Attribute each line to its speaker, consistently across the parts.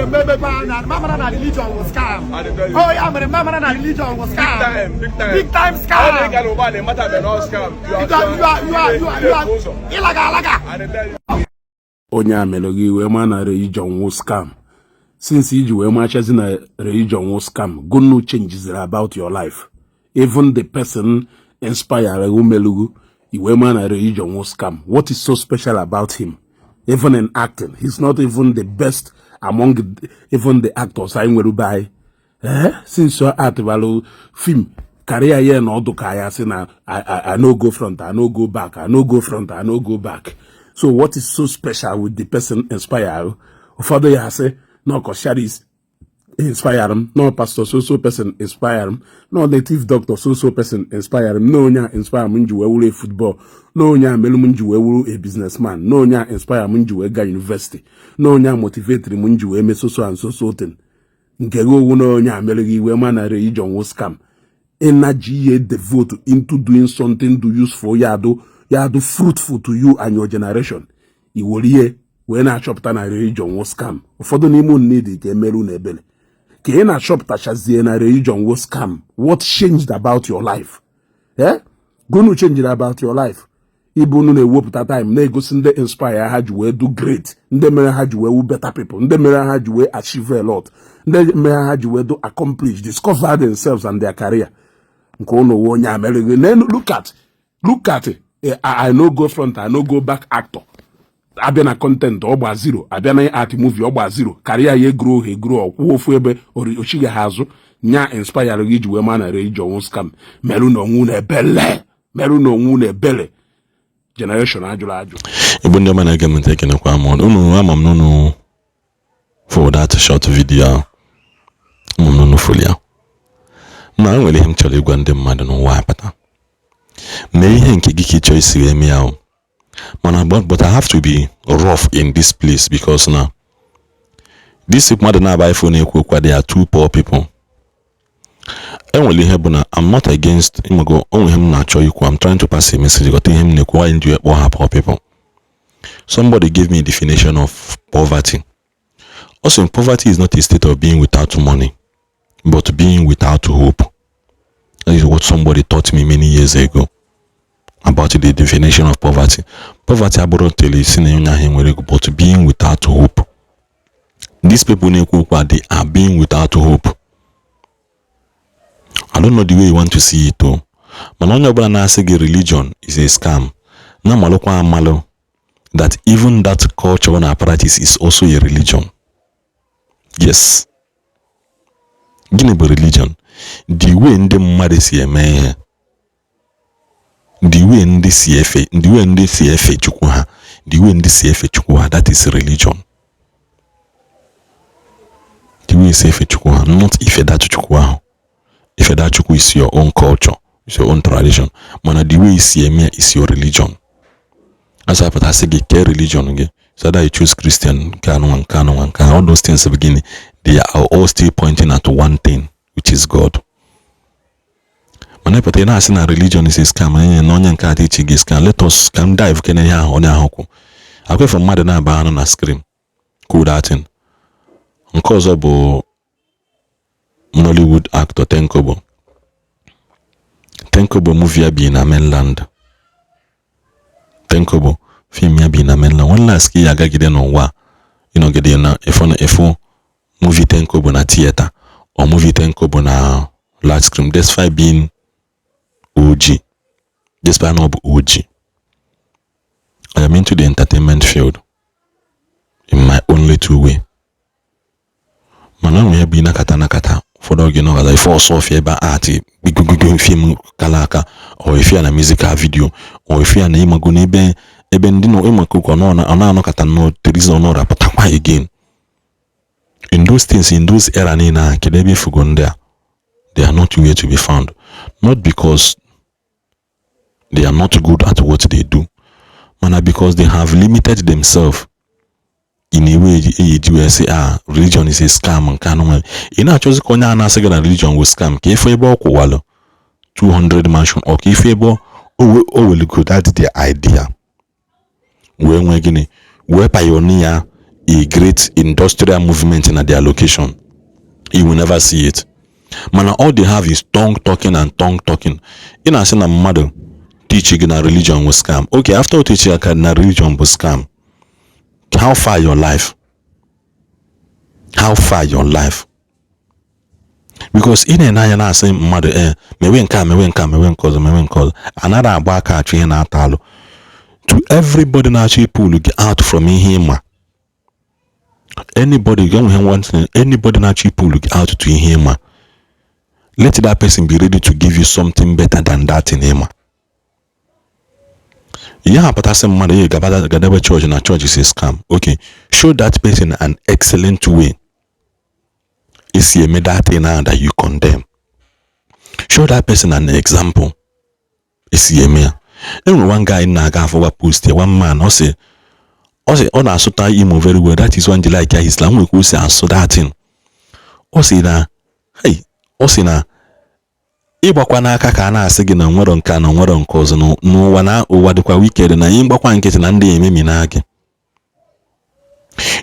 Speaker 1: Mama religion was scam. Oh yeah, Mama religion was scam. Big time scam.
Speaker 2: Onya melogi we mana religion was scam. Since you were much as in a religion was scam, good no changes about your life. Even the person inspired Umelugu, you were man a religion was scam. What is so special about him? Even in acting, he's not even the best among even the actors I will buy. Since your art value film career here no do kaya say na I no go front, I no go back, I no go front, I no go back. So what is so special with the person inspired? Father ya say no cause inspire him, no pastor so person inspire him, no native doctor so person inspire him, no nya inspire him njuwe football, no nya melu njuwe a businessman, no nya inspire him njuwe ga university, no nya motivate him njuwe me so and so thing. Nkego no nya melu we man a religion was scam. Energy devote into doing something to useful yado fruitful to you and your generation. Iwolie when I chop na religion was scam. Ufodo n'ime need ke melu na ebele. Ke na chop tachazie na religion was scam. What changed about your life? Gonu change about your life. Ibu nu na-ewepụta time na-egosi ndị inspire ha ji wee do great, ndị mere ha ji wee better people, ndị mere ha ji wee achieve a lot, ndị mere ha ji wee do accomplish, discover themselves and their career. Nke unu onye America. Then look at it. I no go front, I no go back actor. Abịa na content ọgba zero, abịa na art movie ọgba zero, career ye grow ọkwụ ofu ebe ochiga ha azụ nya inspire gị ji wee ma na religion scam. Meru na onwu na ebele. Generation ajụ.
Speaker 3: Igbo ndị ọma na-ege m ntị ekenekwa m unu ama m n'unu for that short video ama m n'unu folia ma nwere ihe m chọrọ ịgwa ndị mmadụ n'ụwa apata mee ihe nke gị ka ị chọọ isi wee mee ahụ mana but I have to be rough in this place because now this mmadụ na-aba iPhone ekwu okwu they are two poor people. Enwere ihe bụ na I'm not against imago onwe him na-achọ ikwu. I'm trying to pass a message got him na-ekwu why do you poor people. Somebody gave me a definition of poverty. Also, poverty is not a state of being without money, but being without hope. That is what somebody taught me many years ago about the definition of poverty. Poverty but being without hope. These people they are being without hope. I don't know the way you want to see it though. But on your religion is a scam. Now that even that culture and apparatus is also a religion. Yes. Guinea religion. The way in the Madisi man. The way in the CFA, the way in the CFA Chukwa, the way in the CFA Chukwa, that is religion. The way CFA Chukwa, not if that Chukwa. If that Chukwu is your own culture, it's your own tradition. Mana the way you see me is your religion. As I say, care religion again. So that you choose Christian, canon, all those things at the beginning, they are all still pointing at one thing, which is God. Mana pata na asị na religion is a scam, no onye nke ati ichi gị scam. Let us can dive kene ihe ahụ onye ahụ kwu. Akwe from mmadụ na-aba anụ na screen. Cool that thing. Nke ọzọ bụ Nollywood actor Tenkobo movie ya bi na mainland. Tenkobo film ya bi na mainland. One last key agagide n'ụwa. Gede na efo movie Tenkobo na theater or movie Tenkobo na large screen. Despite being OG. Despite not OG. I am into the entertainment field in my own little way. Mana we be nakata for dog as I force off here by art big film kalaka or if you are a musical video or if you are a imago ebe ndino imakuko no kata no there is no rapata again. In those things, in those era nina kedebe fugonda, they are not where to be found. Not because they are not good at what they do, but because they have limited themselves. In a way, you say, religion is a scam and canon. In a choice, religion was scam. If we bought 200 mansion or if we bought, will go. That's the idea. We're pioneer a great industrial movement in their location. You will never see it. Man, all they have is tongue talking and tongue talking. In a sense, mother teaching na religion was scam. Okay, after teaching na religion was scam, how far your life? How far your life? Because in a na say mother me wen call another abaka train na talo. To everybody na actually pull get out from him. Anybody anybody na actually pull get out to him. Let that person be ready to give you something better than that in him. Yeah, but I say mother Gadaba church and a church is a scam. Okay, show that person an excellent way. Is he made that thing now that you condemn? Show that person an example. Is he a mere? Then one guy in Naga for post one man also on a sota emo very well. That is one they like Islam we say and so that thing. Also na hey, also na ịgbakwa n'aka ka a na-asị gị na nwere nke na nwere nke ọzọ n'ụwa na ụwa dịkwa wicked na ịgbakwa nkịtị na ndị ememi na gị.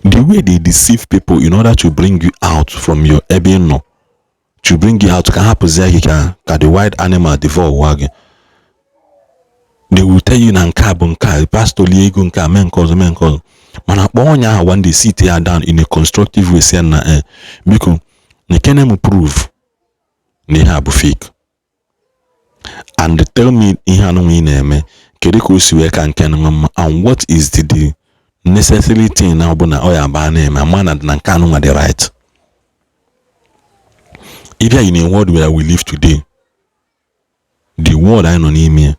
Speaker 3: The way they deceive people in order to bring you out from your ebe no, to bring you out ka hapụzi gị ka the wild animal devour ụwa gị. They will tell you na nke a bụ nke a pastor lie ego nke a mee nke ọzọ mee nke ọzọ mana kpọọ onye ahụ one day sit ya down in a constructive way say na biko nekene m prove na ihe a bụ fake. And tell me ihe anụnwa ị na-eme kedu ka o si wee ka nke anụnwa and what is the necessary thing na ọ bụ na ọ ya baa na-eme ama na nke anụnwa dị right. If you are in a world where we live today, the world I know n'ime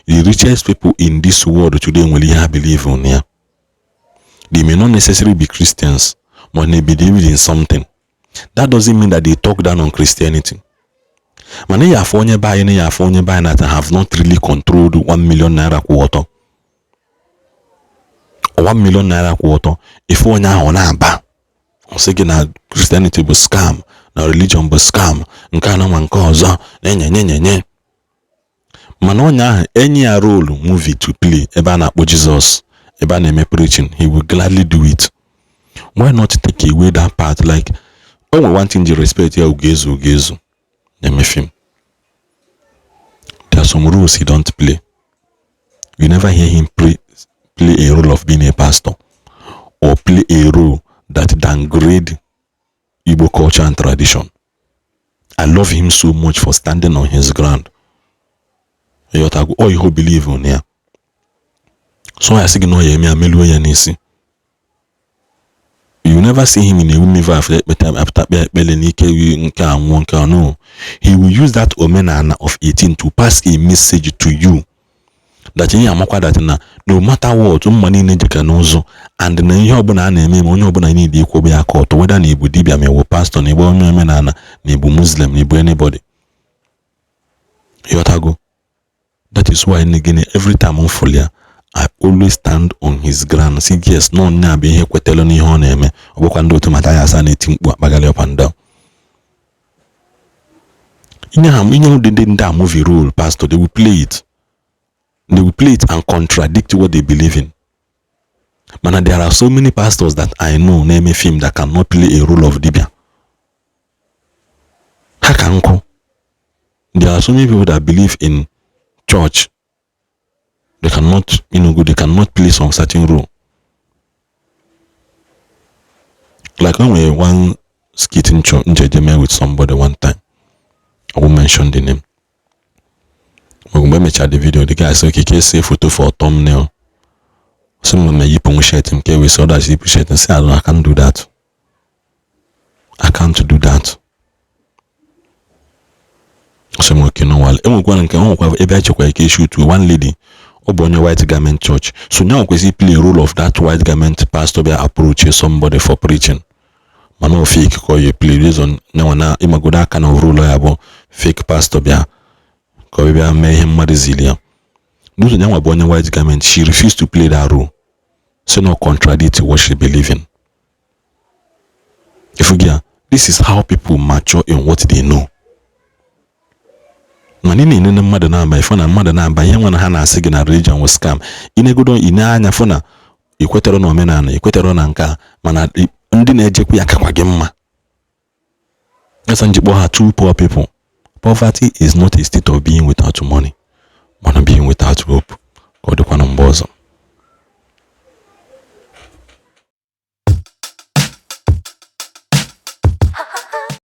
Speaker 3: the richest people in this world today will have believe on ya. They may not necessarily be Christians, but they believe in something. That doesn't mean that they talk down on Christianity. Man, you have only buy that have not really controlled 1 million naira quarter. Or 1 million naira quarter. If one on aba, I'm saying that Christianity was scam, na religion was scam, nkana mankoza, nye. Man, on any role movie to play, ebana for Jesus, ebana me preaching, he will gladly do it. Why not take away that part? Like, oh, we want to respect ya ugezu. There are some rules he don't play. You never hear him play a role of being a pastor or play a role that downgrade Igbo culture and tradition. I love him so much for standing on his ground. Oh, you believe on here. So I say no nisi. You never see him in a universe after no. He will use that omenana of 18 to pass a message to you that no matter what, money also and na ihe ọbụla na-eme onye ọbụla need ikwobe ya court whether na ibu dibia ma pastor na ibu omenana na ibu Muslim na ibu anybody. That is why every time on folia I always stand on his ground. See, yes, no, na be here kwetelo ni ho na eme. Obokwando to mataya sa na timpu bagali up and down. In that movie role, pastor, they will play it. They will play it and contradict what they believe in. Man, there are so many pastors that I know name a film that cannot play a role of Dibia. Hakanko. There are so many people that believe in church. They cannot, they cannot play some certain role. Like when we one skit in church with somebody one time, I won't mention the name. When we chat the video, the guy said, okay, can say photo for a thumbnail. Someone may yip on shirt him, we saw that zip shirt and say, I can't do that. I can't do that. Someone can know while everyone can ever shoot to one lady. Obonyo white garment church. So now we play a role of that white garment pastor be approach somebody for preaching. Mano fake call you play reason now imagoda kind of role abo fake pastor be call be may him marizilia. No so now obonyo white garment she refused to play that role. So no contradict what she believe in. If you get this is how people mature in what they know. Manini in mother number, if on a mother number, young one hana sign a religion was scam. In a good on in anya fona, ikwetara na omenala, ikwetara na nka, mana ndị na-ejekwa ya kakwa gị mma. Yes, and two poor people. Poverty is not a state of being without money, but being without hope. God,